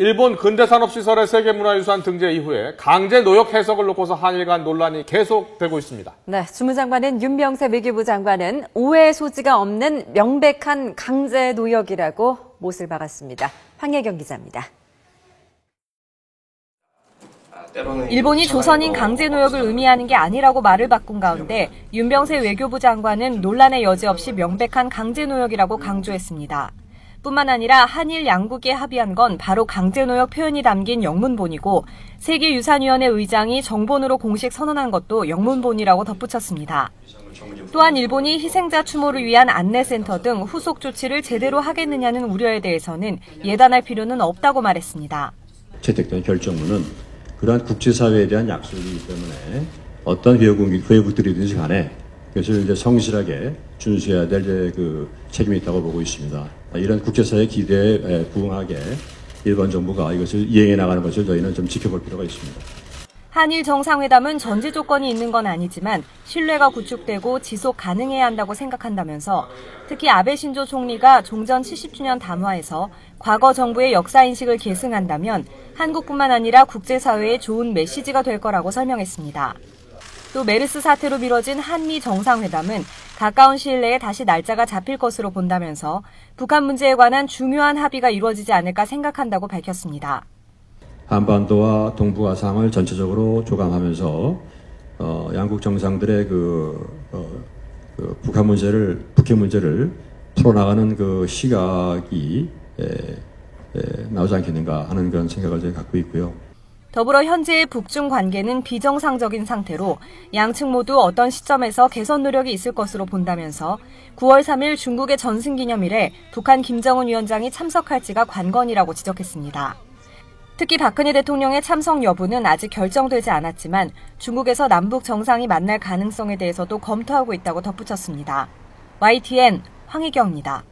일본 근대산업시설의 세계문화유산 등재 이후에 강제 노역 해석을 놓고서 한일 간 논란이 계속되고 있습니다. 네, 주무장관인 윤병세 외교부 장관은 오해의 소지가 없는 명백한 강제 노역이라고 못을 박았습니다. 황혜경 기자입니다. 일본이 조선인 강제 노역을 의미하는 게 아니라고 말을 바꾼 가운데 윤병세 외교부 장관은 논란의 여지 없이 명백한 강제 노역이라고 강조했습니다. 뿐만 아니라 한일 양국이 합의한 건 바로 강제노역 표현이 담긴 영문본이고 세계유산위원회 의장이 정본으로 공식 선언한 것도 영문본이라고 덧붙였습니다. 또한 일본이 희생자 추모를 위한 안내센터 등 후속 조치를 제대로 하겠느냐는 우려에 대해서는 예단할 필요는 없다고 말했습니다. 채택된 결정문은 그러한 국제사회에 대한 약속이기 때문에 어떤 회국들이든지 간에 그것을 이제 성실하게 준수해야 될 책임이 있다고 보고 있습니다. 이런 국제사회 기대에 부응하게 일본 정부가 이것을 이행해 나가는 것을 저희는 좀 지켜볼 필요가 있습니다. 한일 정상회담은 전제 조건이 있는 건 아니지만 신뢰가 구축되고 지속 가능해야 한다고 생각한다면서 특히 아베 신조 총리가 종전 70주년 담화에서 과거 정부의 역사인식을 계승한다면 한국뿐만 아니라 국제사회에 좋은 메시지가 될 거라고 설명했습니다. 또 메르스 사태로 미뤄진 한미 정상회담은 가까운 시일 내에 다시 날짜가 잡힐 것으로 본다면서 북한 문제에 관한 중요한 합의가 이루어지지 않을까 생각한다고 밝혔습니다. 한반도와 동북아상을 전체적으로 조감하면서 양국 정상들의 북한 문제를 풀어나가는 시각이 나오지 않겠는가 하는 그런 생각을 저희 갖고 있고요. 더불어 현재의 북중 관계는 비정상적인 상태로 양측 모두 어떤 시점에서 개선 노력이 있을 것으로 본다면서 9월 3일 중국의 전승기념일에 북한 김정은 위원장이 참석할지가 관건이라고 지적했습니다. 특히 박근혜 대통령의 참석 여부는 아직 결정되지 않았지만 중국에서 남북 정상이 만날 가능성에 대해서도 검토하고 있다고 덧붙였습니다. YTN 황희경입니다.